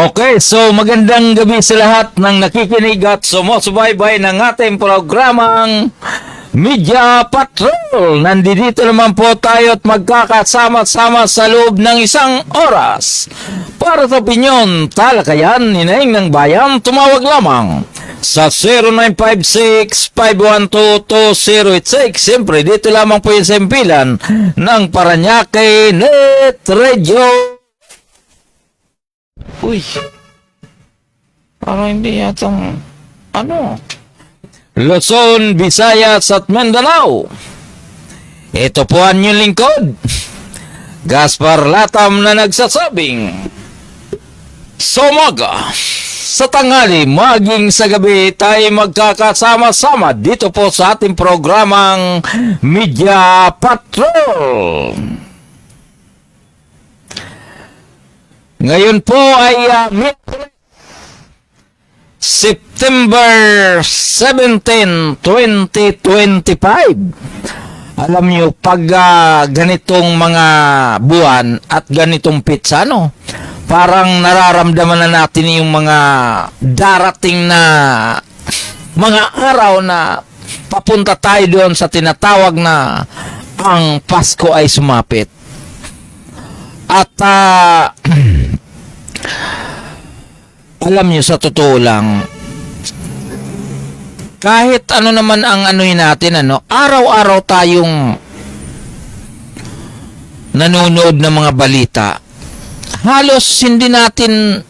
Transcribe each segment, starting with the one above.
Okay, so magandang gabi sa lahat ng nakikinig at sumusubaybay ng ating programang Media Patrol. Nandito naman po tayo at magkakasama-sama sa loob ng isang oras. Para sa opinyon, talakayan, hinaing ng bayan, tumawag lamang sa 0956-512-2086. Siyempre, dito lamang po yung sempilan ng Paranaque Net Radio. Uy, parang hindi yatang, Luzon, Visayas at Mindanao. Ito po ang inyong lingkod, Gaspar Latam, na nagsasabing, sa umaga, sa tanghali, maging sa gabi, tayo magkakasama-sama dito po sa ating programang Media Patrol. Ngayon po ay September 17, 2025. Alam niyo, pag ganitong mga buwan at ganitong pizza, parang nararamdaman na natin yung mga darating na mga araw na papunta tayo doon sa tinatawag na ang Pasko ay sumapit. At alam niyo, sa totoo lang, kahit ano naman ang anuhin natin, araw-araw tayong nanonood ng mga balita, halos hindi natin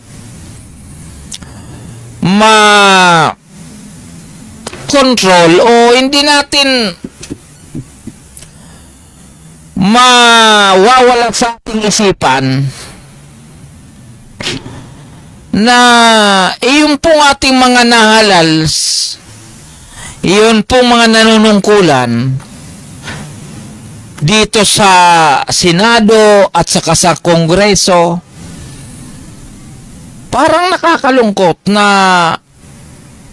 ma-control o hindi natin mawawala sa ating isipan na iyon pong ating mga nahalals, iyon pong mga nanunungkulan dito sa Senado at saka sa Kongreso, parang nakakalungkot na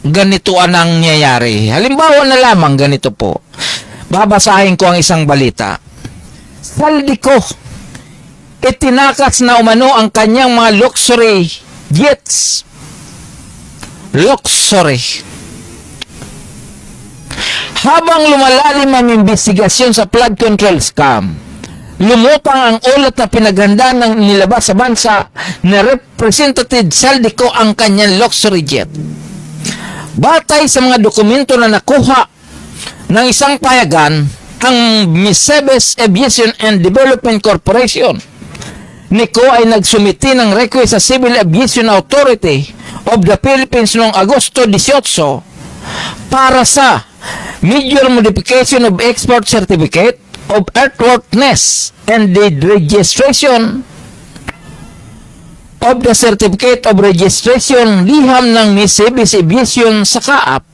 ganito ang nangyayari. Halimbawa na lamang ganito po. Babasahin ko ang isang balita. Saldico, itinakas na umano ang kanyang mga luxury jets. Luxury. Habang lumalalim ang investigasyon sa flood control scam, lumutang ang ulat na pinaghandaan ng nilabas sa bansa na Representative Saldico ang kanyang luxury jet. Batay sa mga dokumento na nakuha ng isang payagan, ang Misebes Aviation and Development Corporation, NICO, ay nagsumiti ng request sa Civil Aviation Authority of the Philippines noong Agosto 18 para sa major modification of export certificate of airworthiness and the registration of the certificate of registration liham ng Misebes Aviation sa Kaap.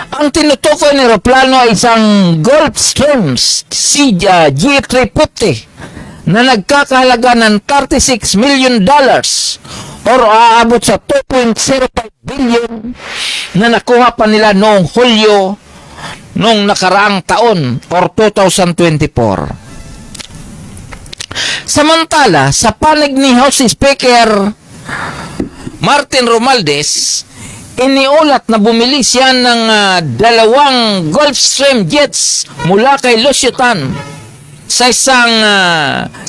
Ang tinutukoy ng eroplano ay isang Gulfstream G350 na nagkakahalaga ng $36 million or aabot sa 2.05 billion na nakuha pa nila noong Hulyo noong nakaraang taon or 2024. Samantala, sa panig ni House Speaker Martin Romualdez, iniulat na bumili siya ng dalawang Gulfstream jets mula kay Lucio Tan sa isang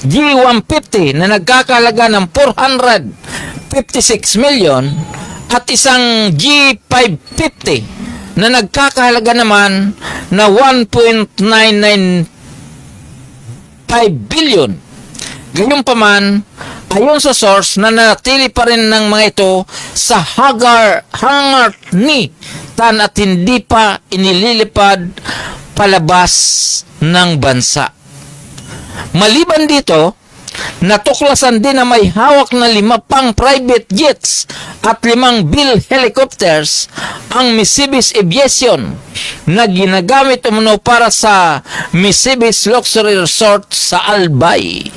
G150 na nagkakalaga ng 456 million at isang G550 na nagkakahalaga naman na 1.995 billion. Gayunpaman, ayon sa source, na nanatili pa rin ng mga ito sa hangar ni Tan at hindi pa inililipad palabas ng bansa. Maliban dito, natuklasan din na may hawak na 5 pang private jets at 5 Bell helicopters ang Misebes Aviation na ginagamit umano para sa Misebes Luxury Resort sa Albay.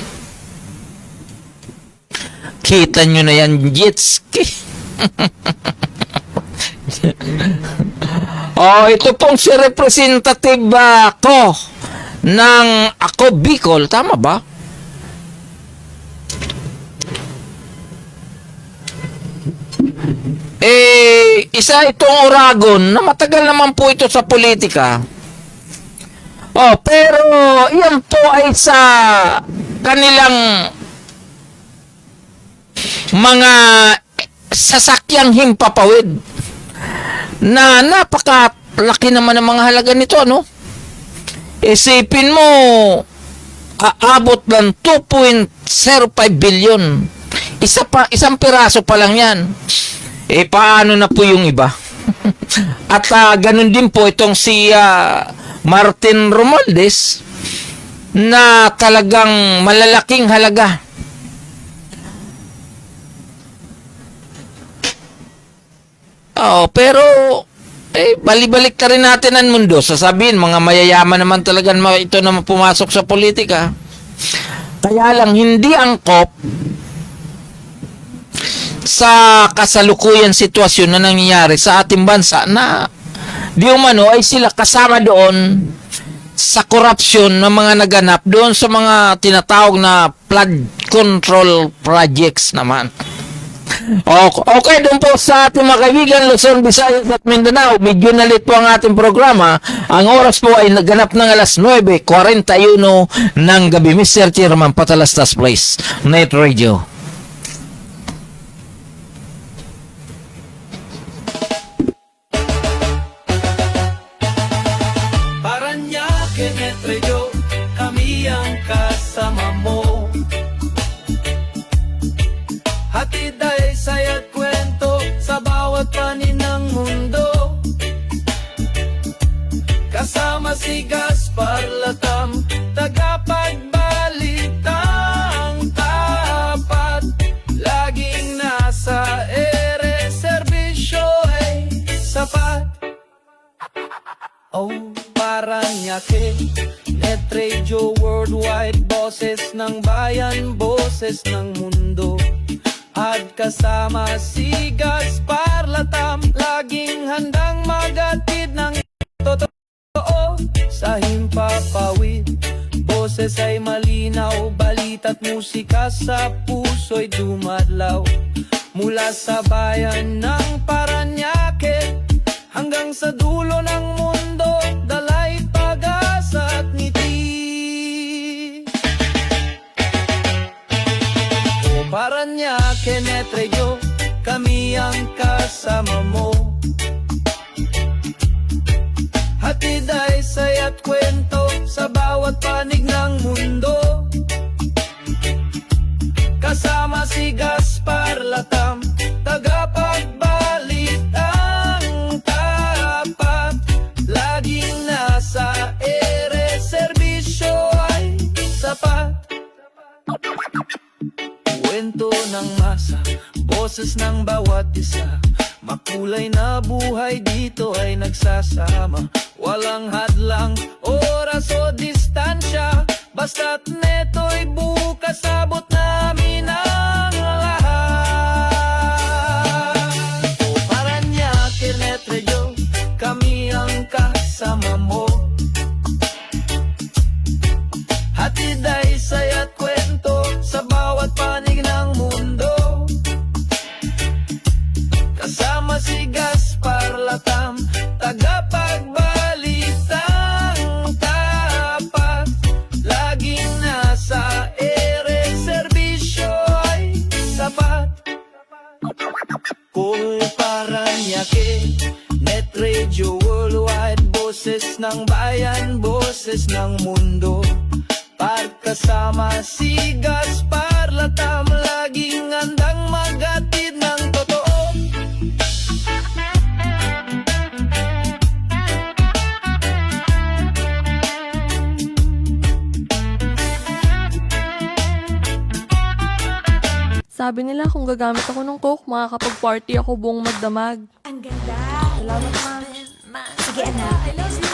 Kita nyo na yan, jets. Ito pong si Representative ko ng Ako Bicol. Tama ba? Isa itong Oragon na matagal naman po ito sa politika. Pero yan po ay sa kanilang mga sasakyang himpapawid na napakalaki naman ng mga halaga nito, ano? Isipin mo, aabot ng 2.05 billion. Isang piraso pa lang yan. Paano na po yung iba? At ganun din po itong si Martin Romualdez na talagang malalaking halaga. Pero bali-balik ka rin natin ang mundo. Sasabihin, mga mayayaman naman talaga ito na pumasok sa politika. Kaya lang, hindi angkop sa kasalukuyan sitwasyon na nangyayari sa ating bansa na di umano ay sila kasama doon sa korupsyon na mga naganap doon sa mga tinatawag na flood control projects naman. Okay, doon po sa ating mga kaibigan Luzon, Visayas at Mindanao, medyo nalito ang ating programa. Ang oras po ay naganap ng alas 9:41 ng gabi. Mr. Chairman, Patalastas Place, Net Radio. Paranaque, Net Radio, kami ang kasama mo. Hatid ay saya't kwento sa bawat panin ng mundo. Kasama si Gaspar Latam, tagapagbalitang tapat. Laging nasa ere, serbisyo ay sapat. Paranaque, Net Radio Worldwide, boses ng bayan, boses ng mundo. At kasama si Gaspar Latam, laging handang magatid ng totoo sa himpapawid. Boses ay malinaw, balita't musika sa puso'y dumadlaw. Mula sa bayan ng Paranaque hanggang sa dulo ng mundo, dala'y pag-asa at ngiti. Paranaque, Net Radio, kami ang kasama mo. Hatid ay saya't kwento sa bawat panig ng mundo. Kasama si Gaspar Latam, tagapagbalitang tapat. Laging nasa ere, serbisyo ay sapat. Kwento ng masa, boses ng bawat isa. Makulay na buhay dito ay nagsasama. Walang hadlang, oras o distansya. Basta't neto'y bukas, abot namin ang lahat. Paranaque, Net Radio, kami ang kasama mo. Hatid ay saya't kwento sa bawat panig ng mundo. Kasama si Gaspar Latam, tagapagbalitang tapat. Laging nasa ere, serbisyo ay sapat. Paranaque, Net Radio Worldwide, boses ng bayan, boses ng mundo. Pagkasama si Gaspar Latam, laging handang magatid ng totoo. Sabi nila kung gagamit ako ng coke, makakapag-party ako buong magdamag. Ang ganda. Salamat, ma. Sige, anak. I love you.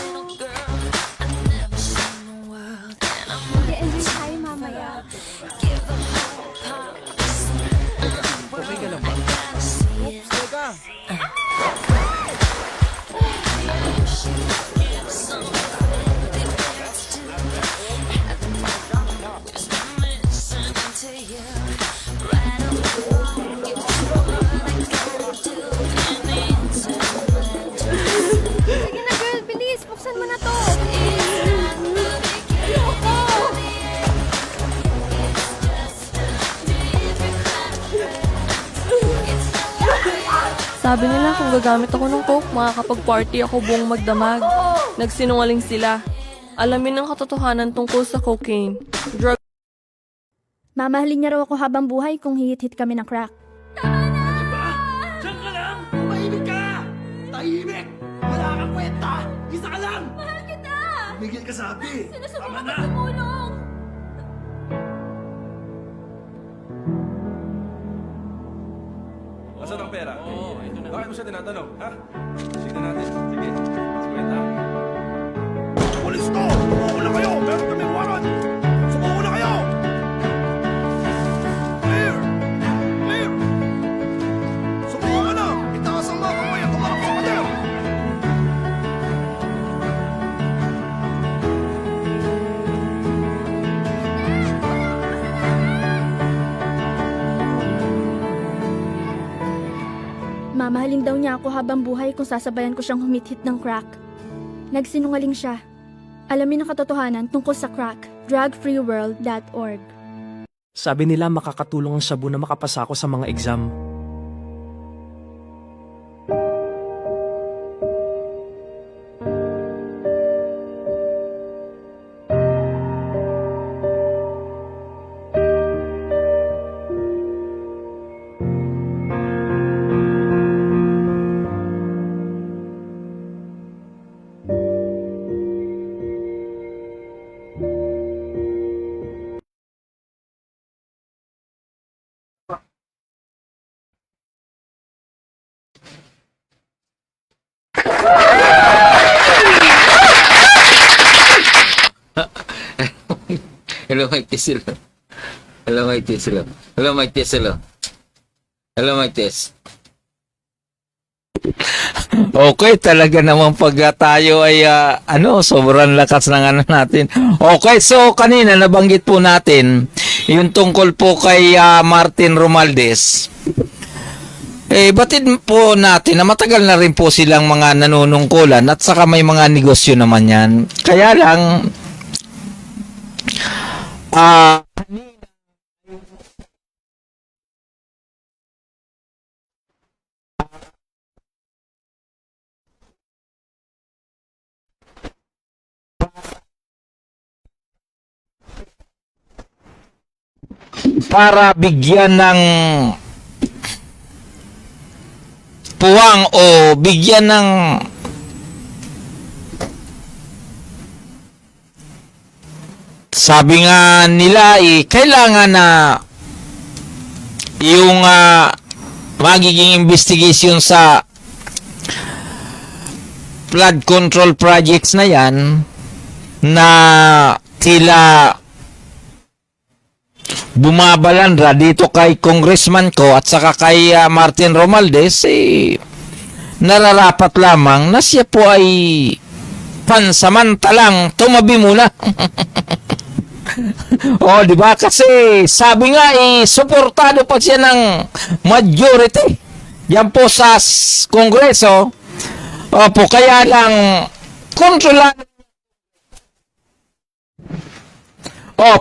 Mag-enjoy tayo mamaya. Okay ka lang ba? Teka! Sabi nila kung gagamit ako ng coke, makakapag-party ako buong magdamag. Nagsinungaling sila. Alamin ang katotohanan tungkol sa cocaine. Drug Mamahalin niya raw ako habang buhay kung hihit-hit kami ng crack. Diyan ka lang! Tumahimik ka! Tahimik! Wala kang kwenta! Isa ka lang! Mahal kita! Tumigil ka sabi! Tama Sinusubukan na! ko tumulong! Asan ang pera? Oo, ito na. Bakit mo siya tinatanong, ha? Tignan natin. Sige. Kwenta. Pulis to! Sumuko na kayo! Meron kaming warrant! Sumuko na kayo! Clear! Clear! Sumuko ka na! Itaas ang mga kamay at tumarap sa pader! Mamahalin daw niya ako habang buhay kung sasabayan ko siyang humit-hit ng crack. Nagsinungaling siya. Alamin ang katotohanan tungkol sa crack. drugfreeworld.org. Sabi nila makakatulong ang shabu na makapasa ako sa mga exam. Hello, Mike Tesilo. Hello, Mike Tesilo. Hello, Mike Tesilo. Hello, Mike Tes. Okay, talaga naman pag tayo ay sobrang lakas ng ano natin. Okay, so kanina nabanggit po natin yung tungkol po kay Martin Romualdez. Batid po natin na matagal na rin po silang mga nanunungkulan at saka may mga negosyo naman yan. Kaya lang para bigyan ng puwang o bigyan ng sabi nga nila kailangan na yung magiging investigation sa flood control projects na yan na tila bumabalandra dito kay Congressman ko at saka kay Martin Romualdez nararapat lamang na siya po ay pansamantalang tumabi muna. Oh, di ba? Kasi sabi nga suportado pa siya ng majority. Yan po sa Kongreso. Opo, kaya lang kontrolado. Oh,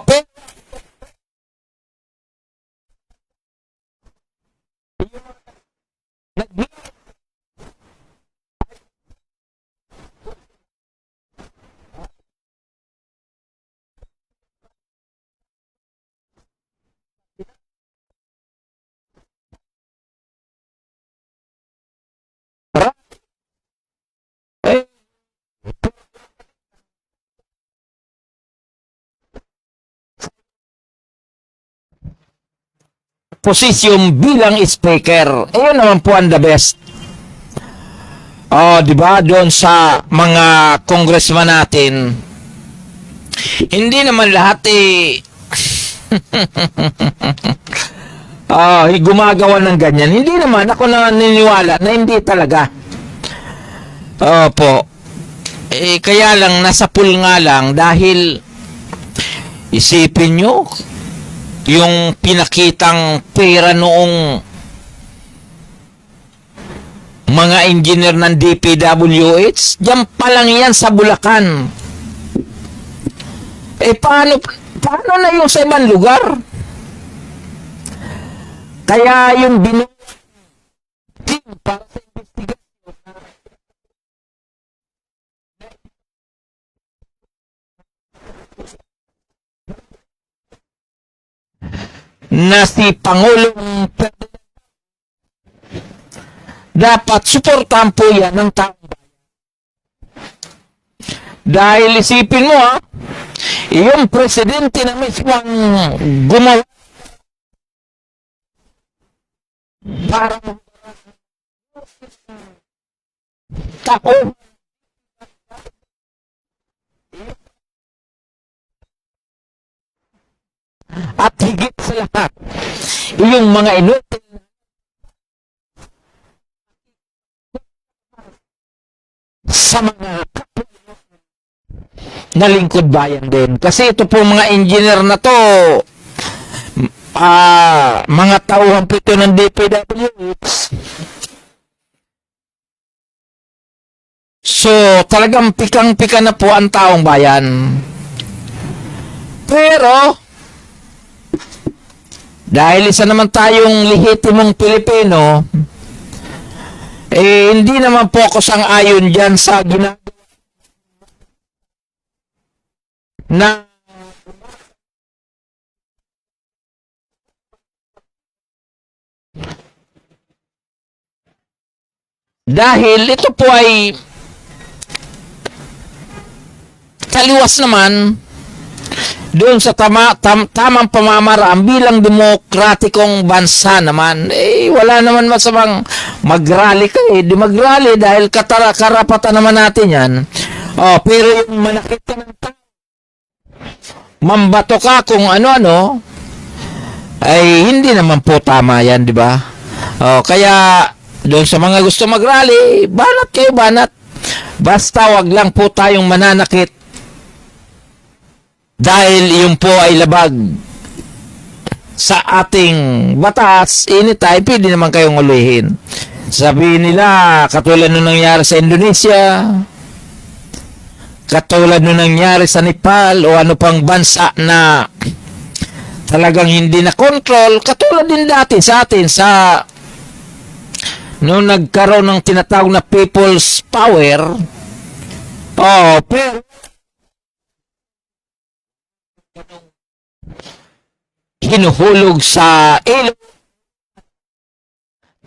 posisyon bilang speaker. Ayun naman po ang the best. Oh, 'di ba? Doon sa mga congressman natin. Hindi naman lahat gumagawa ng ganyan. Hindi naman ako naniniwala na hindi talaga. Opo. Kaya lang nasa pool nga lang dahil isipin nyo yung pinakitang pera noong mga engineer ng DPWH, diyan pa lang yan sa Bulacan. Paano na yung sa ibang lugar? Kaya yung para sa investigasyon na si Pangulong Ferdinand, dapat suportahan po yan ng taong bayan. Dahil isipin mo yung presidente na mismo ang gumawa para tao at higit sa lahat yung mga inutil sa mga na lingkod bayan din. Kasi ito po mga engineer na to, mga tauhan po ito ng DPWH. So, talagang pikang-pika na po ang taong bayan. Pero, dahil isa naman tayong lehitimong Pilipino, hindi naman po ako sang-ayon dyan sa ginagawa na dahil ito po ay taliwas naman doon sa tamang pamamaraan bilang demokratikong bansa naman. Wala naman masamang mag-rally ka di mag-rally dahil karapatan naman natin yan. Pero yung manakit ka ng tao, mambato ka kung ano-ano, ay hindi naman po tama yan, di ba? Kaya doon sa mga gusto mag-rally, banat kayo, banat. Basta wag lang po tayong mananakit dahil yun po ay labag sa ating batas. Anytime, pwede naman kayong ulihin. Sabihin nila, katulad nung nangyari sa Indonesia, katulad nung nangyari sa Nepal o ano pang bansa na talagang hindi na control, katulad din dati sa atin sa nung nagkaroon ng tinatawag na people's power. Pero hinuhulog sa ilog,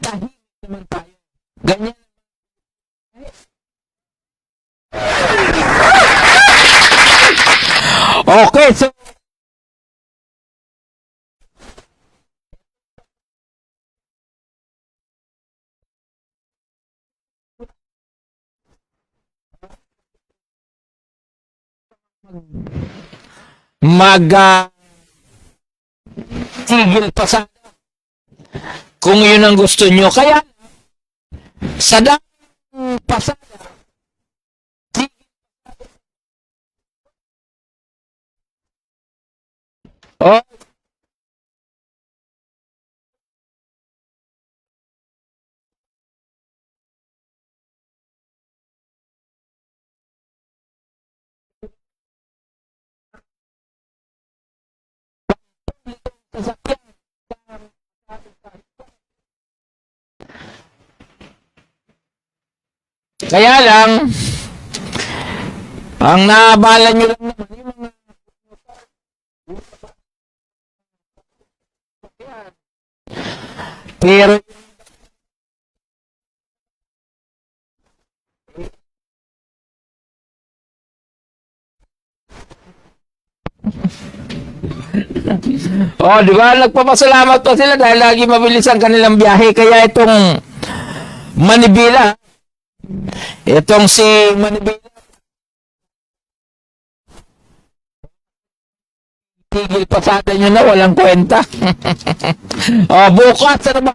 tahimik naman tayo. Ganyan. Okay, so tigil pa sa kung yun ang gusto nyo. Kaya sa daming pasada, tigil pa. Kaya lang, ang naabala nyo lang naman yung mga pero di ba? Nagpapasalamat pa sila dahil lagi mabilis ang kanilang biyahe. Kaya itong Manibila, itong si Manibila, tigil pasada nyo na, walang kwenta. Bukas na naman.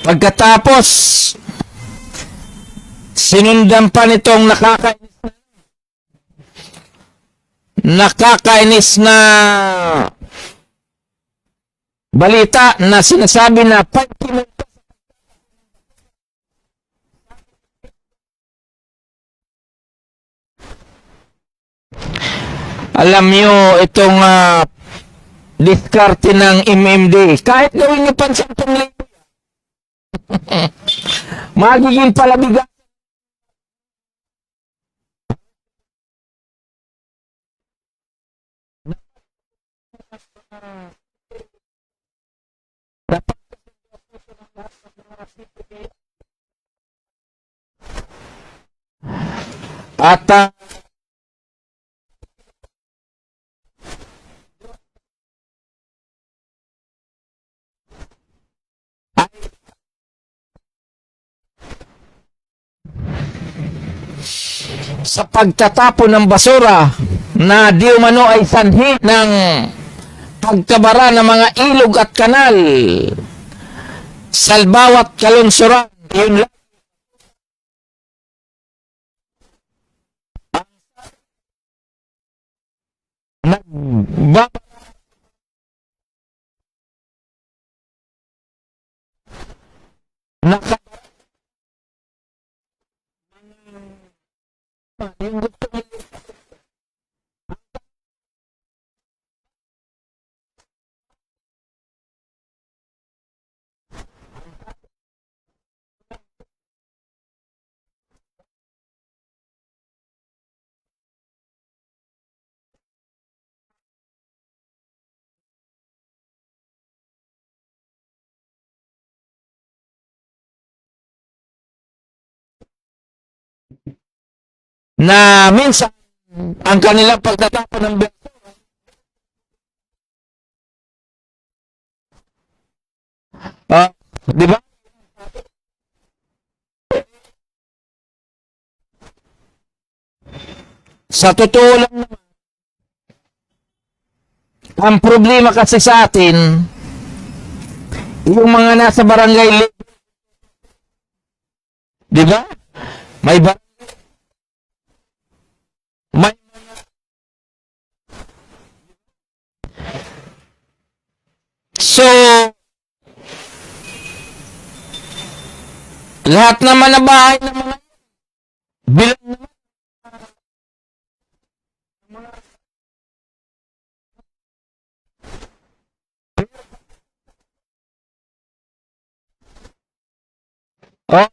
Pagkatapos, sinundan pa nitong nakakainis na balita na sinasabi na alam nyo, itong diskarte ng MMD, kahit gawin nyo pang 10,000, magiging palabigan. At sa pagtatapon ng basura na di umano ay sanhi ng pagkabara ng mga ilog at kanal sa bawat kalunsuran. Yun lang. Naka yung gusto nila na minsan ang kanilang pagtatapon ng di ba? Sa totoo lang naman, ang problema kasi sa atin, yung mga nasa barangay, di ba? May so, lahat naman na bahay ng mga bilang naman oh,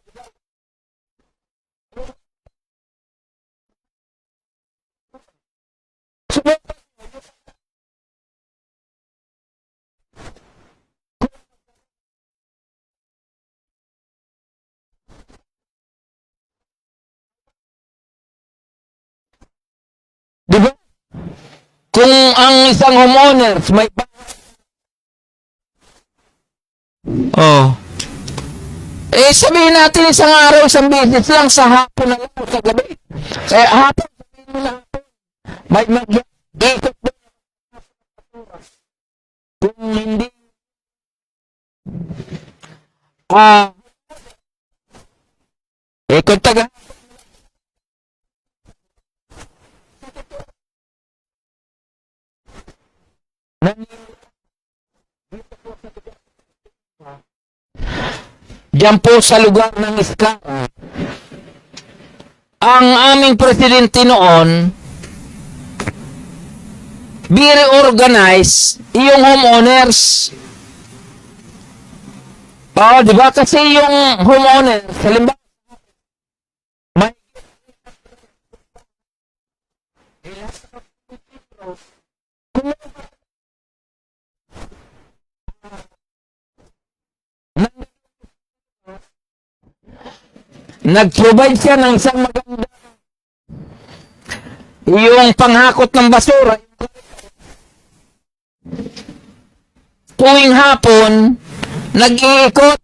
di ba? Kung ang isang homeowners may sabihin natin isang araw, isang business lang sa hapon na lang o sa gabi. Kaya hapon, sabihin mo na hapon. May mag-ikot doon. Kung hindi ikot taga diyan po sa lugar ng Iskara. Ang aming presidente noon, organize yung homeowners. Di ba? Kasi yung homeowners, halimbawa, may nag-provide siya ng isang maganda yung panghakot ng basura. Tuwing hapon, nag-iikot,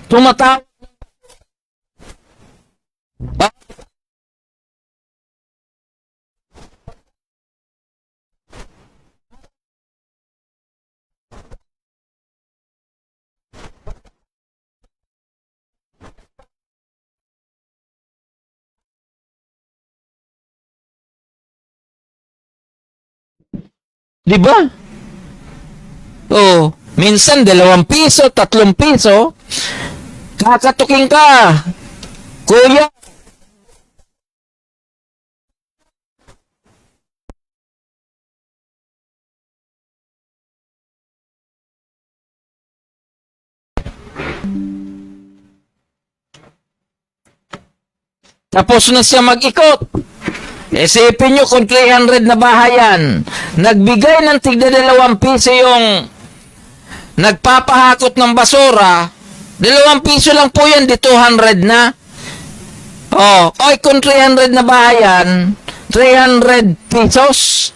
tumatawag. Di ba? Oo. Minsan, 2 piso, 3 piso. Kakatuking ka. Kuya, tapos na siya mag-ikot. Isipin nyo kung 300 na bahayan. Nagbigay ng tigda 2 piso yung nagpapahakot ng basura. 2 piso lang po yan, di 200 na. Oh, oy, kung 300 na bahayan, 300 pesos.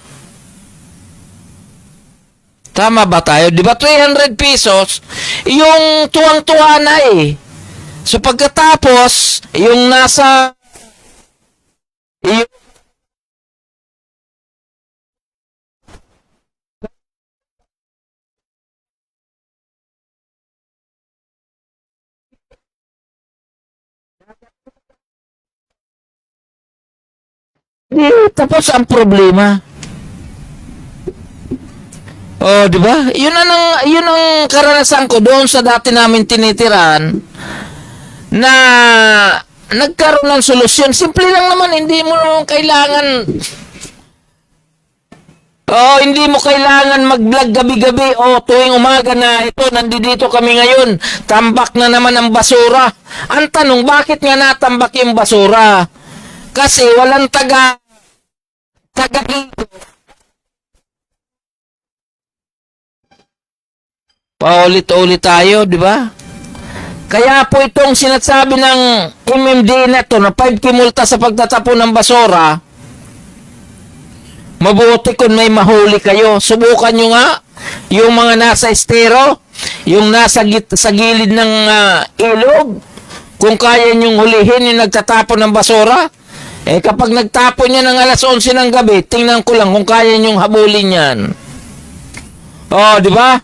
Tama ba tayo? Di ba 300 pesos, yung tuwang-tuwa na eh. So pagkatapos, yung nasa yung, di, tapos ang problema. Oh, di ba? Yun ang karanasan ko doon sa dati namin tinitiran na nagkaroon ng solusyon. Simple lang naman, hindi mo naman kailangan hindi mo kailangan mag-vlog gabi-gabi o tuwing umaga na ito, nandito kami ngayon, tambak na naman ang basura. Ang tanong, bakit nga natambak yung basura? Kasi walang taga dito. Paulit-ulit tayo, di ba? Kaya po itong sinasabi ng MMD na to na 5 multa sa pagtatapon ng basura, mabuti kung may mahuli kayo. Subukan nyo nga yung mga nasa estero, yung nasa sa gilid ng ilog, kung kaya nyong hulihin yung nagtatapon ng basura. Eh kapag nagtapon niya ng alas 11 ng gabi, tingnan ko lang kung kaya nyong habulin yan. Oh, di ba?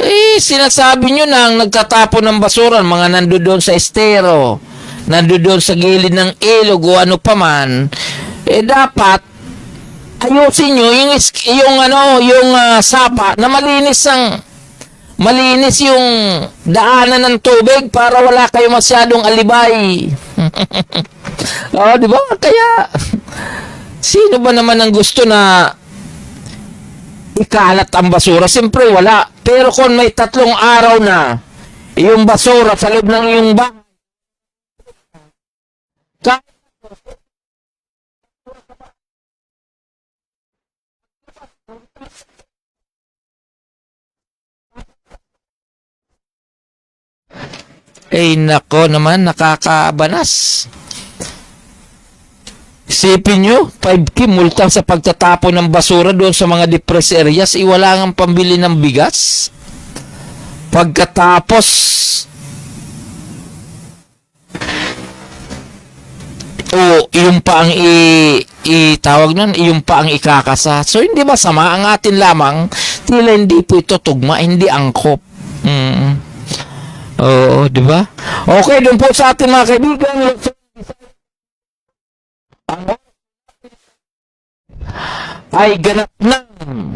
Eh, sinasabi nyo na ang nagtatapon ng basura, mga nandoon sa estero, nandoon sa gilid ng ilog o ano pa man, eh dapat ayusin nyo yung sapa na malinis yung daanan ng tubig para wala kayo masyadong alibay. Oh, di ba? Kaya sino ba naman ang gusto na ikalat ang basura? Siyempre wala. Pero kung may 3 araw na yung basura sa loob ng iyong bahay, nako naman, nakakabanas. Isipin nyo, 5K multa sa pagtatapon ng basura doon sa mga depressed areas, wala nga pambili ng bigas. Pagkatapos, yung pa ang itawag nun, yung pa ang ikakasa. So, hindi ba sama ang atin lamang, tila hindi po ito tugma, hindi angkop. Oo, di ba? Okay, doon po sa atin mga kaibigan, ay ganap ng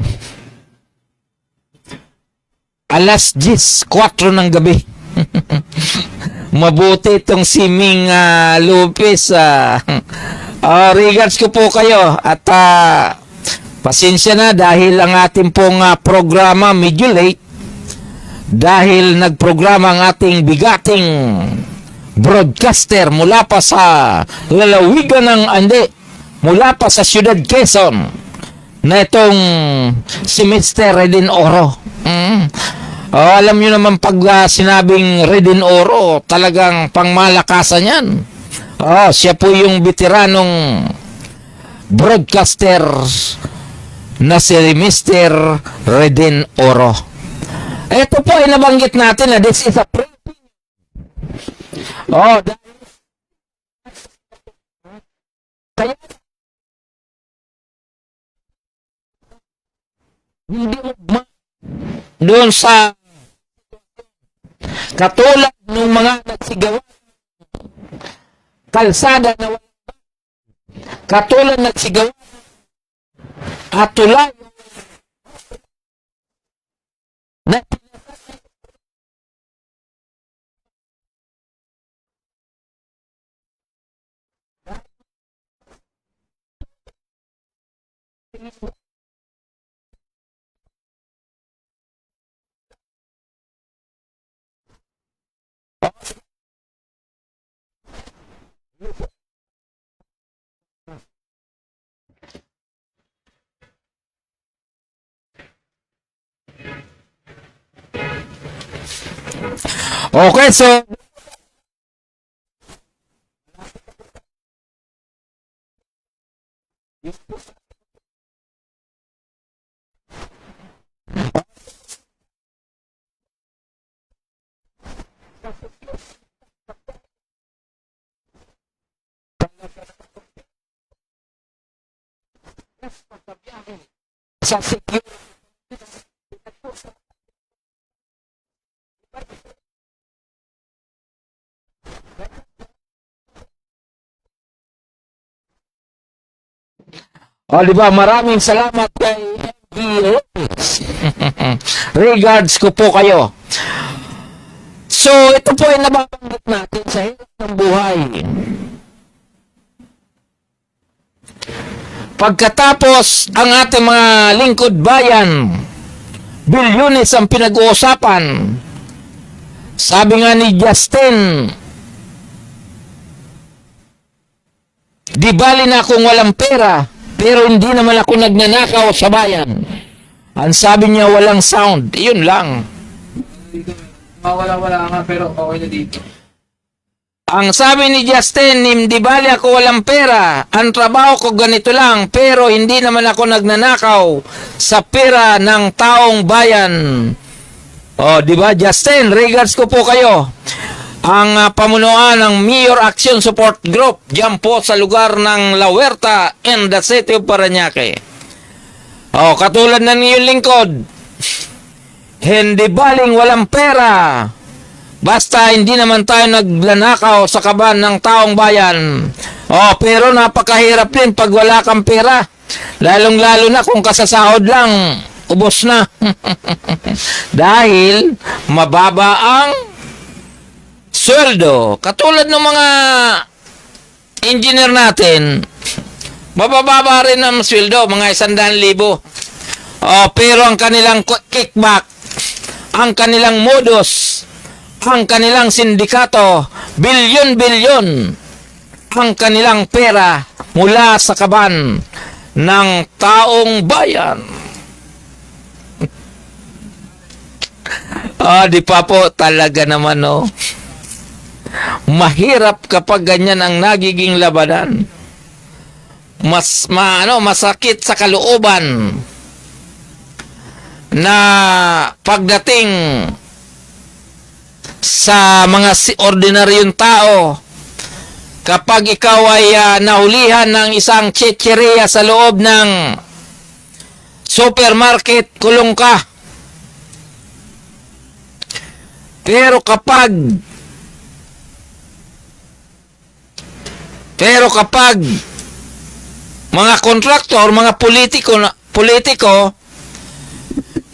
alas 10:04 ng gabi. Mabuti itong si Ming Lopez. Regards ko po kayo at pasensya na dahil ang ating pong programa medyo late dahil nagprograma ang ating bigating broadcaster mula pa sa lalawigan ng mula pa sa Siyudad Quezon na itong si Mr. Redin Oro. Alam nyo naman pag sinabing Redin Oro, talagang pangmalakasan yan. Siya po yung veteranong broadcaster na si Mr. Redin Oro. Ito po ay nabanggit natin na this is a kaya hindi doon sa katulad ng mga nagsigawa kalsada na katulad nagsigawa at tulad Okay, so sa security. O, di ba? Maraming salamat kay MBS. Regards ko po kayo. So, ito po ay nababanggit natin sa hirap ng buhay. Pagkatapos ang ating mga lingkod bayan, bilyones ang pinag-uusapan. Sabi nga ni Justin, di bali na akong walang pera, pero hindi naman ako nagnanakaw sa bayan. Ang sabi niya, walang sound. Yun lang. Wala nga, pero okay na dito. Ang sabi ni Justin, di bali ako walang pera. Ang trabaho ko ganito lang, pero hindi naman ako nagnanakaw sa pera ng taong bayan. O, di ba, Justin? Regards ko po kayo. Ang pamunuan ng Mayor Action Support Group diyan po sa lugar ng La Huerta in the city of Parañaque. O, katulad ng iyong lingkod, hindi baling walang pera. Basta hindi naman tayo naglanakaw sa kaban ng taong bayan. O, pero napakahirap din pag wala kang pera. Lalong-lalo na kung kasasahod lang, ubos na. Dahil mababa ang sweldo. Katulad ng mga engineer natin, mabababa rin ang sweldo, mga 100,000. Pero ang kanilang kickback, ang kanilang modus, ang kanilang sindikato, bilyon-bilyon ang kanilang pera mula sa kaban ng taong bayan. Di pa po talaga naman, no? Mahirap kapag ganyan ang nagiging labanan. Masakit sa kalooban na pagdating sa mga ordinaryong tao, kapag ikaw ay nahulihan ng isang chicheria sa loob ng supermarket, kulong ka. Pero kapag mga kontraktor, mga politiko,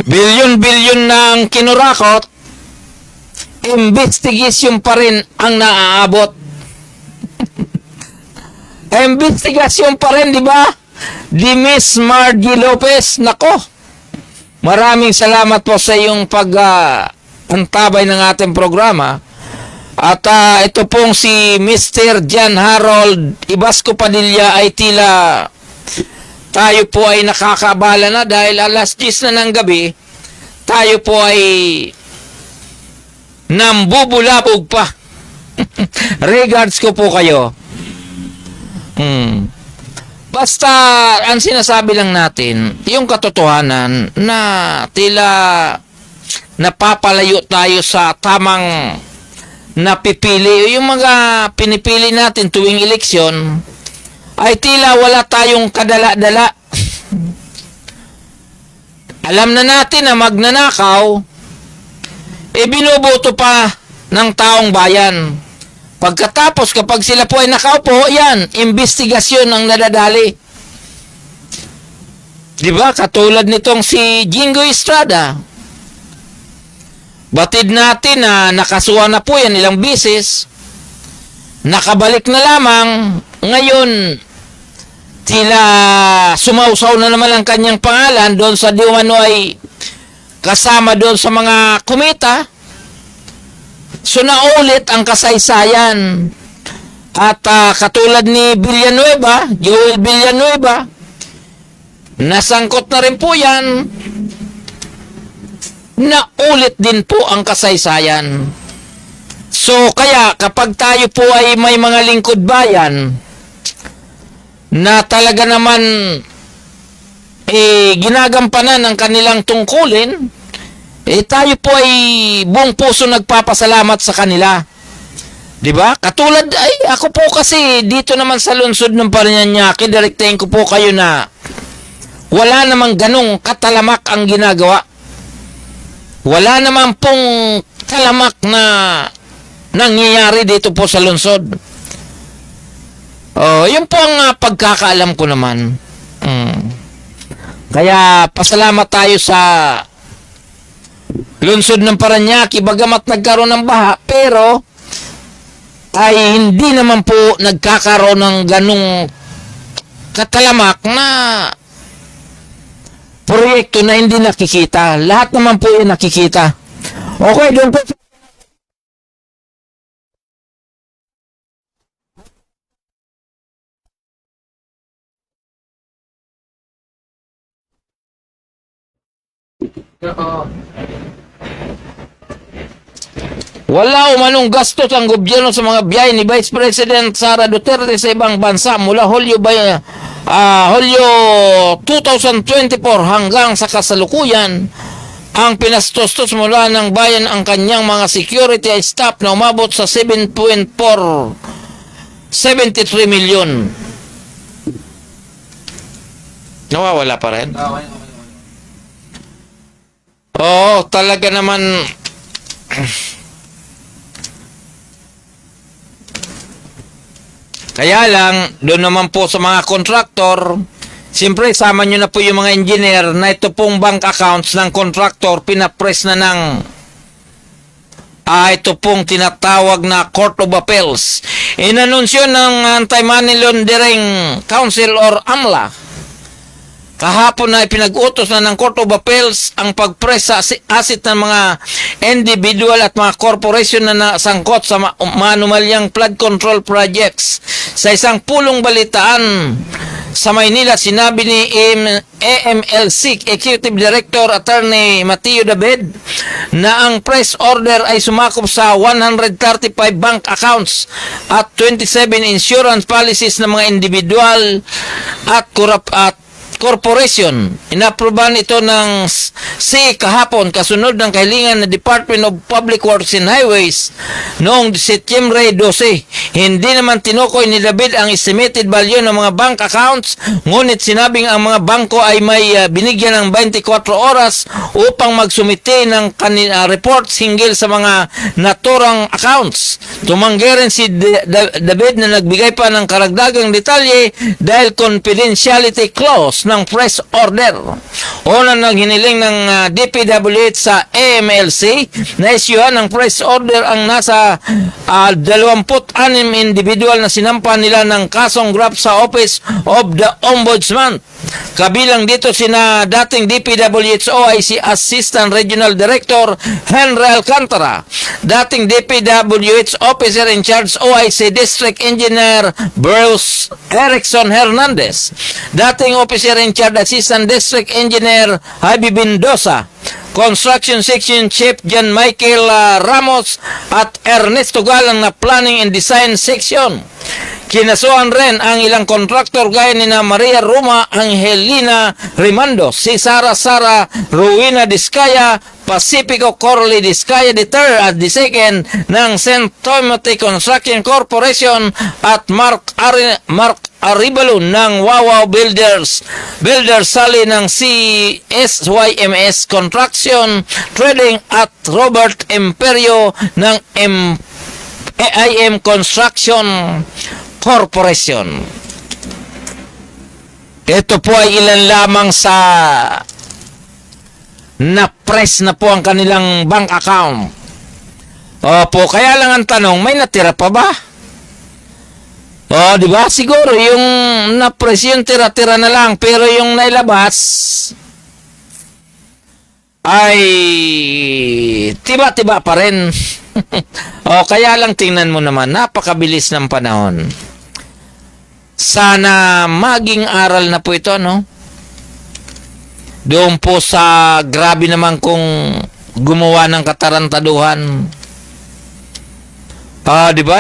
bilyon-bilyon na ang kinurakot, investigation pa rin ang naaabot. Investigation pa rin, di ba? Di Miss Margie Lopez, nako. Maraming salamat po sa iyong antabay ng ating programa. At ito pong si Mr. John Harold Ibasco Padilla ay tila tayo po ay nakakabala na dahil alas 10 na ng gabi, tayo po ay nambubulabog pa. Regards ko po kayo. Basta ang sinasabi lang natin, yung katotohanan na tila napapalayo tayo sa tamang napipili. Yung mga pinipili natin tuwing eleksyon ay tila wala tayong kadala-dala. Alam na natin na magnanakaw, binuboto pa ng taong bayan. Pagkatapos, kapag sila po ay nakaupo, yan, investigasyon ang nadadali. Diba? Katulad nitong si Jingo Estrada. Batid natin na nakasuha na po yan ilang bisis. Nakabalik na lamang. Ngayon, tila sumausaw na naman ang kanyang pangalan doon sa di umano ay kasama doon sa mga kumita. So naulit ang kasaysayan. At katulad ni Villanueva, Joel Villanueva, nasangkot na rin po yan. Naulit din po ang kasaysayan. So kaya kapag tayo po ay may mga lingkod bayan na talaga naman ginagampanan ang kanilang tungkulin, tayo po ay buong puso nagpapasalamat sa kanila. 'Di ba? Katulad ay ako po kasi dito naman sa lungsod ng Parañaque, direktahin ko po kayo na wala namang ganong katalamak ang ginagawa. Wala naman pong talamak na nangyayari dito po sa lungsod. Yun po ang pagkakaalam ko naman. Kaya pasalamat tayo sa lungsod ng Parañaque, bagamat nagkaroon ng baha, pero ay hindi naman po nagkakaroon ng ganong katalamak na proyekto na hindi nakikita. Lahat naman po yung nakikita. Okay, doon po. Wala umanong gastos ang gobyerno sa mga biyahe ni Vice President Sara Duterte sa ibang bansa mula Hulyo 2024 hanggang sa kasalukuyan. Ang pinastostos mula ng bayan ang kanyang mga security staff na umabot sa 7.473 milyon. Nawawala pa rin? Oo, talaga naman. Kaya lang, doon naman po sa mga kontraktor, siyempre sama nyo na po yung mga engineer na ito pong bank accounts ng kontraktor, pinapress na ng ito pong tinatawag na Court of Appeals. Inanunsyo ng Anti-Money Laundering Council or AMLA kahapon na ipinag-utos na ng Court of Appeals ang pag-press sa asset ng mga individual at mga corporation na nasangkot sa manumalyang flood control projects. Sa isang pulong balitaan sa Maynila, sinabi ni AMLC Executive Director Attorney Mateo David na ang press order ay sumakop sa 135 bank accounts at 27 insurance policies ng mga individual at corporation. Inaprobahan ito ng CE kahapon kasunod ng kahilingan ng Department of Public Works and Highways noong Setyembre 12. Hindi naman tinukoy ni David ang estimated value ng mga bank accounts, ngunit sinabing ang mga bangko ay may binigyan ng 24 oras upang magsumite ng reports hinggil sa mga naturang accounts. Tumanggi rin si David na nagbigay pa ng karagdagang detalye dahil confidentiality clause ng press order. Una nang hiniling ng DPWH sa AMLC na isyuhan ng press order ang nasa 26 individual na sinampa nila ng kasong graft sa Office of the Ombudsman. Kabilang dito sina dating DPWH OIC Assistant Regional Director Henry Alcantara, dating DPWH Officer in Charge OIC District Engineer Bruce Erickson Hernandez, dating Officer in Charge Assistant District Engineer Javi Mendoza, Construction Section Chief John Michael Ramos at Ernesto Galang na Planning and Design Section. Kinasuhan rin ang ilang kontraktor gaya ni na Maria Roma Angelina Rimando, si Sara Rowena Discaya, Pacifico Corley Discaya III at II ng St. Timothy Construction Corporation at Mark Aribalo ng Wawaw Builders Sally ng CSYMS Construction Trading at Robert Imperio ng AIM Construction Corporation. Ito po ay ilan lamang sa na-press na po ang kanilang bank account. Opo, kaya lang ang tanong, may natira pa ba? Oh, di ba? Siguro yung na-press yung tira-tira na lang, pero yung nailabas ay tiba-tiba pa rin. O, kaya lang tingnan mo naman, napakabilis ng panahon. Sana maging aral na po ito, no? Doon po sa grabe naman kung gumawa ng katarantaduhan. Di ba?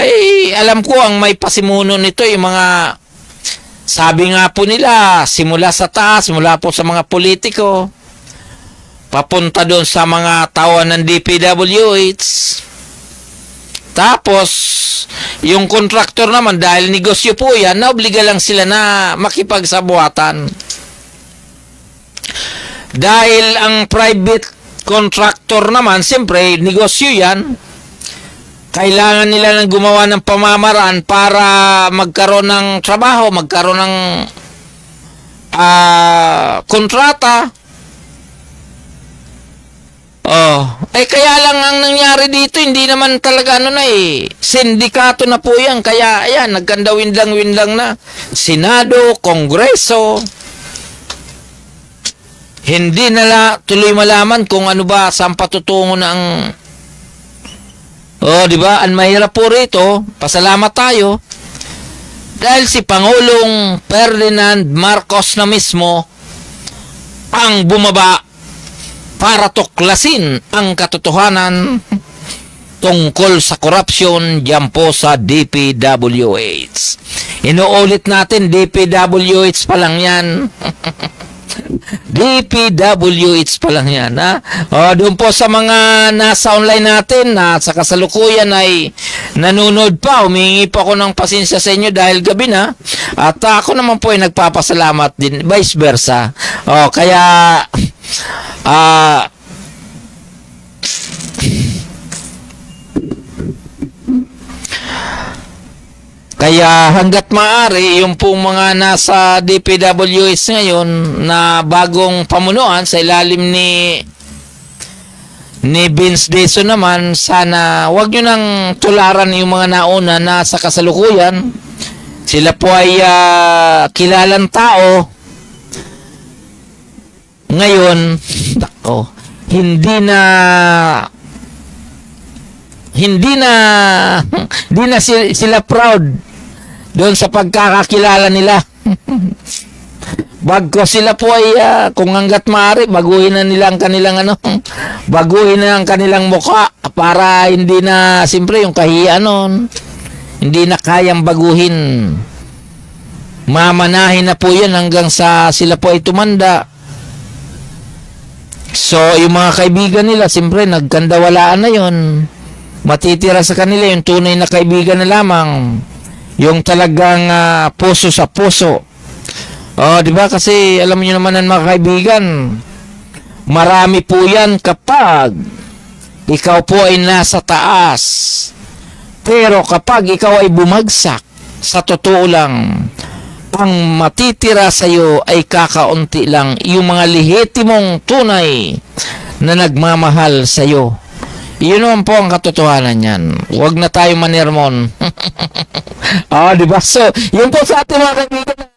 Alam ko ang may pasimuno nito, yung mga sabi nga po nila, simula sa taas, mula po sa mga politiko, papunta doon sa mga tawan ng DPWH. Tapos, yung kontraktor naman, dahil negosyo po yan, naobliga lang sila na makipagsabuatan. Dahil ang private contractor naman, siyempre, negosyo yan. Kailangan nila ng gumawa ng pamamaraan para magkaroon ng trabaho, magkaroon ng kontrata. Kaya lang ang nangyari dito, hindi naman talaga sindikato na po yan. Kaya, ayan, nagkanda windang-windang na. Senado, Kongreso, hindi nila tuloy malaman kung ano ba, saan patutungo ng di ba? Ang mahirap po rito, pasalamat tayo, dahil si Pangulong Ferdinand Marcos na mismo ang bumaba para tuklasin ang katotohanan tungkol sa korupsyon diyan po sa DPWH. Inuulit natin, DPWH pa lang yan. DPWH pa lang yan, ha? Doon po sa mga nasa online natin na sa kasalukuyan ay nanonood pa, humingi po ako ng pasensya sa inyo dahil gabi na, at ako naman po ay nagpapasalamat din, vice versa. Kaya kaya hanggat maaari, yung pong mga nasa DPWH ngayon na bagong pamunuan sa ilalim ni Vince Dizon naman, sana wag nyo nang tularan yung mga nauna na sa kasalukuyan. Sila po ay kilalang tao. Ngayon, hindi na sila proud doon sa pagkakakilala nila. Bagko sila po ay kung hanggat maaari, baguhin na nila ang kanilang baguhin na ang kanilang mukha para hindi na siyempre yung kahiyan nun, hindi na kayang baguhin. Mamanahin na po yan hanggang sa sila po ay tumanda. So, yung mga kaibigan nila, siyempre, nagkandawalaan na yon. Matitira sa kanila yung tunay na kaibigan na lamang. Yung talagang puso sa puso. Di ba? Kasi, alam niyo naman ang mga kaibigan, marami po yan kapag ikaw po ay nasa taas. Pero kapag ikaw ay bumagsak, sa totoo lang, ang matitira sa iyo ay kakaunti lang, yung mga lehitimong tunay na nagmamahal sa iyo. Iyon naman po ang katotohanan yan. Huwag na tayo manirmon. Di ba? So, yun po sa ating mga kaibigan.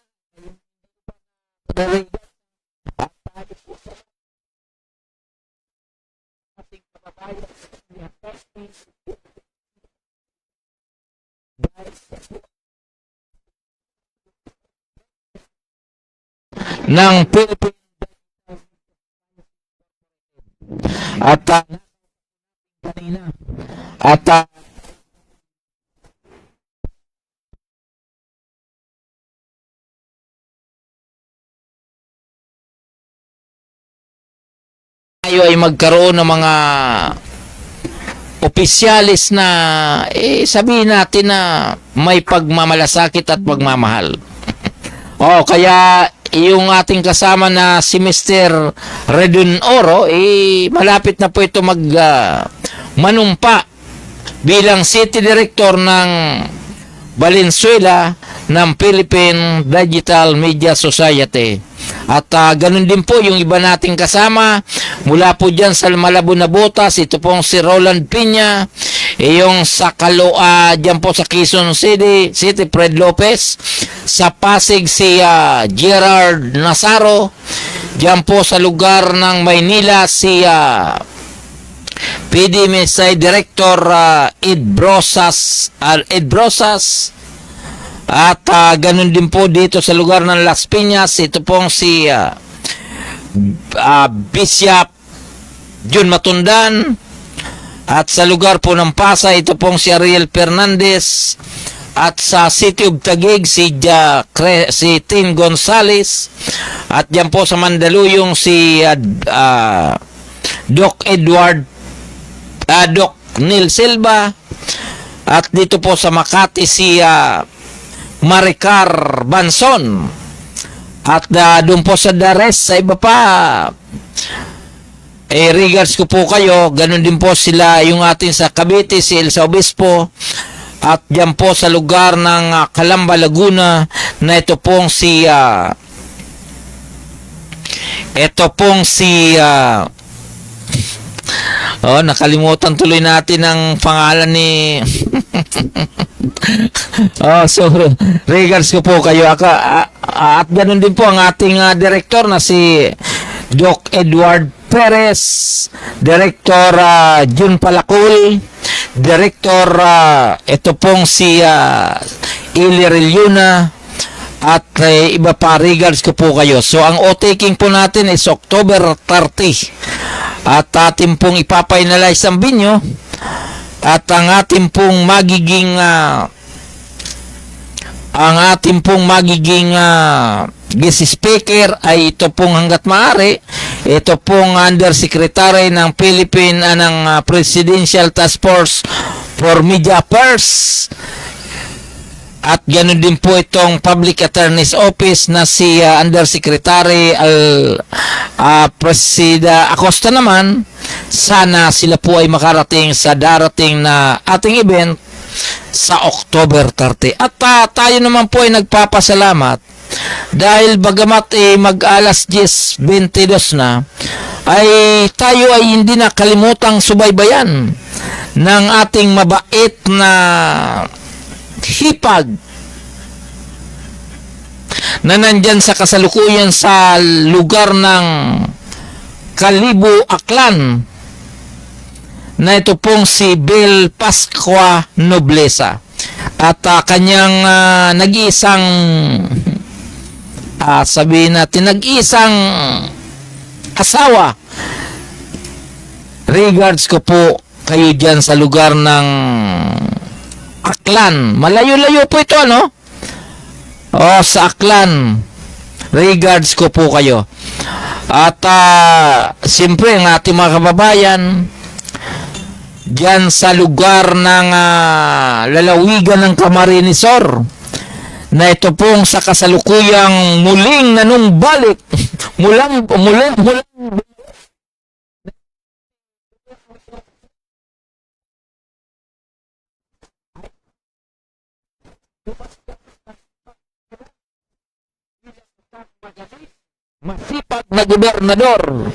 ng Philippine at kanina at tayo ay magkaroon ng mga opisyalis na sabihin natin na may pagmamalasakit at pagmamahal. Kaya yung ating kasama na si Mr. Redon Oro, malapit na po ito manumpa bilang City Director ng Valenzuela ng Philippine Digital Media Society. At ganun din po yung iba nating kasama mula po dyan sa Malabon na Botas. Ito pong si Roland Piña, yung sa dyan po sa Quezon City, Fred Lopez. Sa Pasig si Gerard Nazaro. Dyan po sa lugar ng Maynila si PDMSI Director Ed Brosas. At ganun din po dito sa lugar ng Las Piñas, ito pong si Bishop Jun Matundan. At sa lugar po ng Pasay, ito pong si Ariel Fernandez. At sa City of Taguig, si Tin Gonzales. At diyan po sa Mandaluyong, si Doc Neil Silva. At dito po sa Makati, si Maricar Banson. At doon po sa Dares, sa iba pa, regards ko po kayo. Ganun din po sila yung atin sa Cavite, si Elsa Obispo. At diyan po sa lugar ng Calamba, Laguna, na ito pong si nakalimutan tuloy natin ang pangalan ni so regards ko po kayo at ganun din po ang ating director na si Doc Edward Perez, Director Jun Palacul, Director ito pong si Ili Riluna, at iba pa. Regards ko po kayo. So ang o-taking po natin is October 30. At atin pong ipapinalize ang binyo. At ang atin pong magiging guest speaker ay ito pong hanggat maaari. Ito pong Undersecretary ng ng Presidential Task Force for Media Affairs. At ganoon din po itong Public Attorney's Office na si Undersecretary Presida Acosta naman. Sana sila po ay makarating sa darating na ating event sa October 30. At tayo naman po ay nagpapasalamat dahil bagamat mag-alas 10:22 na, ay tayo ay hindi na kalimutang subaybayan ng ating mabait na hipag na nandyan sa kasalukuyan sa lugar ng Kalibo, Aklan, na ito pong si Bel Pascua Noblesa at kanyang nag-iisang sabihin natin nag-iisang asawa. Regards ko po kayo dyan sa lugar ng Aklan. Malayo-layo po ito, ano? Sa Aklan. Regards ko po kayo. At siyempre ang ating mga kababayan dyan sa lugar ng lalawigan ng Camarines Sur, na ito pong sa kasalukuyang muling nanumbalik mulang masipag na gobernador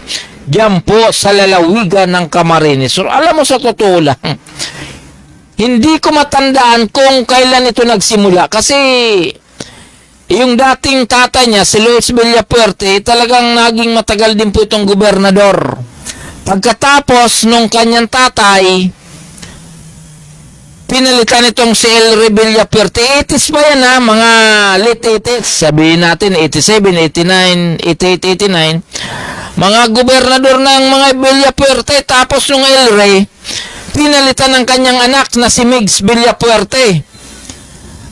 diyan po sa lalawigan ng Camarines Sur. Alam mo, sa totoo lang, hindi ko matandaan kung kailan ito nagsimula kasi yung dating tatay niya, si Luis Villapuerte, talagang naging matagal din po itong gobernador. Pagkatapos nung kanyang tatay, pinalitan itong si El Villapuerte. 80s pa yan, mga late 80s. Sabihin natin 87, 89, 88, 89. Mga gobernador ng mga Villapuerte. Tapos nung El Rey, pinalitan ng kanyang anak na si Migs Villapuerte.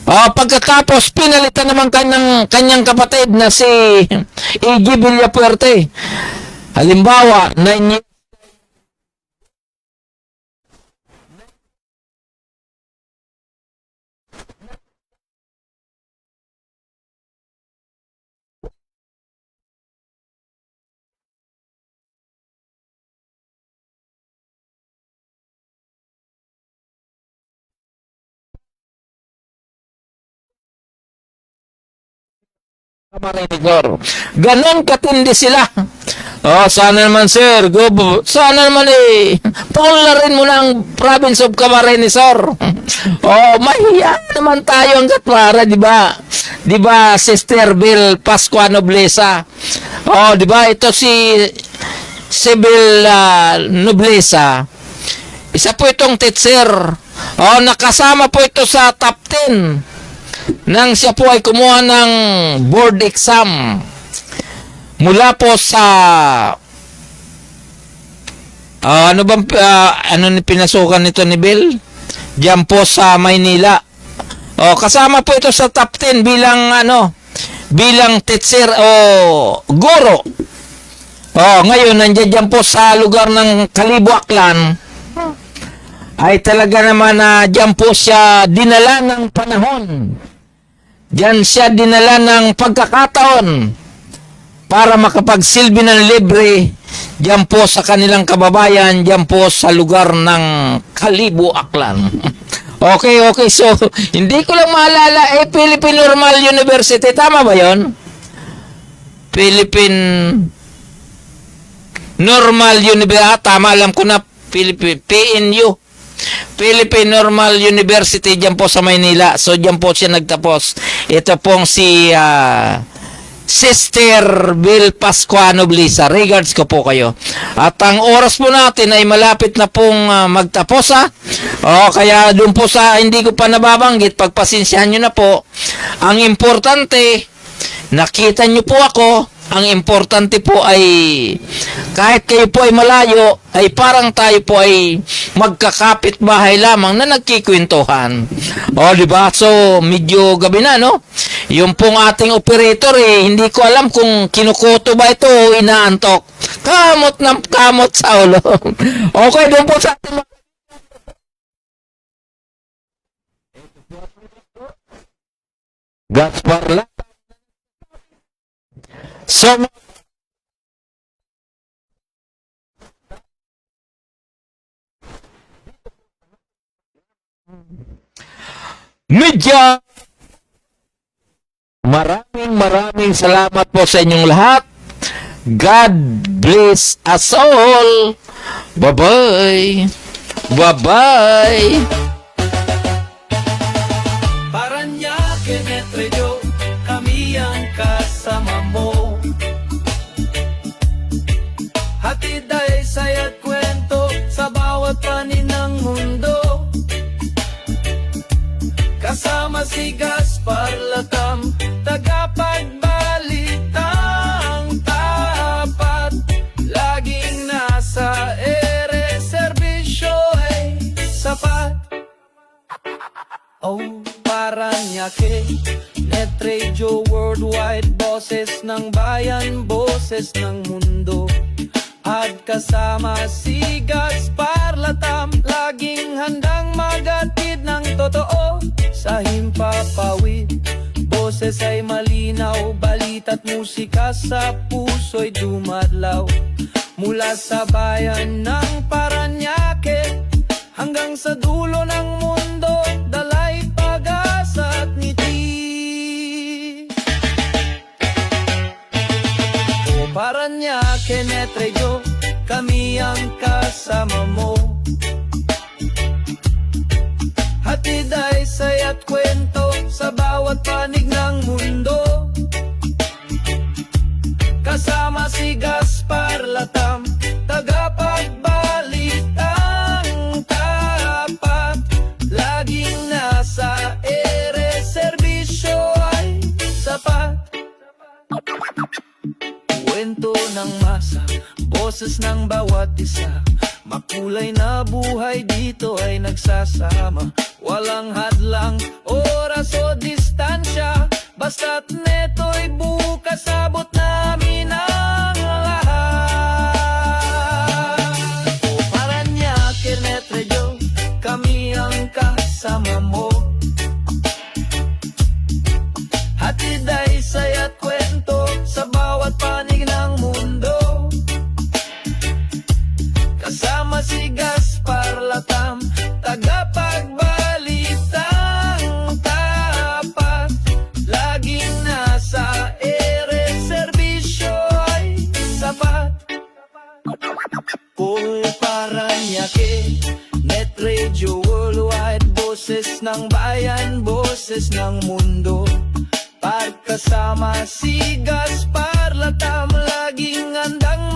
Pagkatapos pinalitan naman kanyang kapatid na si E.G. Villapuerte. Halimbawa, 9 years Camarines Sur. Ganon katindi sila. Oh, sana naman sir, sana naman paunlarin mo ng province of Camarines, sir. Oh, mahiya naman tayo hanggat para, di ba? Di ba, Sister Bill Pascua Noblesa? Oh, di ba, ito si Bill Noblesa. Isa po itong teacher. Oh, nakasama po ito sa top 10 nang siya po ay kumuha ng board exam. Mula po sa ano bang ano ni pinasukan nito ni Bill? Diyan po sa Maynila. Kasama po ito sa top 10 bilang teacher o guro. Ngayon nandiyan po sa lugar ng Kalibo, Aklan. Ay talaga naman na diyan po siya dinala ng panahon. Diyan siya dinala ng pagkakataon para makapagsilbi ng libre diyan po sa kanilang kababayan, diyan po sa lugar ng Kalibo, Aklan. Okay. So, hindi ko lang maalala, Philippine Normal University. Tama ba yon? Philippine Normal University. Tama, alam ko na. PNU. Philippine Normal University diyan po sa Maynila. So, diyan po siya nagtapos. Ito pong si Sister Bill Pascua Noblesa. Regards ko po kayo. At ang oras po natin ay malapit na pong magtapos kaya doon po sa hindi ko pa nababanggit, pagpasensyahan nyo na po. Ang importante, nakita nyo po ako. Ang importante po ay kahit kayo po ay malayo, ay parang tayo po ay magkakapit bahay lamang na nagkikwentuhan. Di ba? So, medyo gabi na, no? Yung pong ating operator, hindi ko alam kung kinukuto ba ito o inaantok. Kamot sa ulo. Okay, doon po sa ating Gaspar lang. So, media, maraming salamat po sa inyong lahat. God bless us all. Bye-bye. Bye-bye. Paranaque, Netreyo, kami ang kasama mo. Hatid ay saya't kwento sa bawat panin ng mundo. Kasama si Gaspar Latam, tagapagbalitang tapat. Laging nasa ere, serbisyo ay sapat. Paranaque, Netradio Worldwide, boses ng bayan, boses ng mundo. At kasama si Gaspar Latam, laging handang magatid ng totoo sa himpapawid. Boses ay malinaw, balita't musika sa puso'y dumadlaw. Mula sa bayan ng Paranaque hanggang sa dulo ng mundo, dalay pag-asa at ngiti. Paranaque, Netradio, kami ang kasama mo. Hatid ay saya't kwento sa bawat panig ng mundo. Kasama si Gaspar Latam, tagapagbalitang tapat. Laging nasa ere, serbisyo ay sapat. Kwento ng masa, boses ng bawat isa. Makulay na buhay dito ay nagsasama. Walang hadlang, oras o distansya. Basta't neto'y bukas, abot namin ang lahat. Paranaque, Netradio, kami ang kasama mo. Hatid ay saya't kwento sa bawat panig ng mundo. Kasama si Gaspar Latam, tagapagbalitang tapat. Laging nasa ere, serbisyo ay sapat. Boses ng bayan, boses ng mundo. Pagkasama si Gaspar Latam, laging handang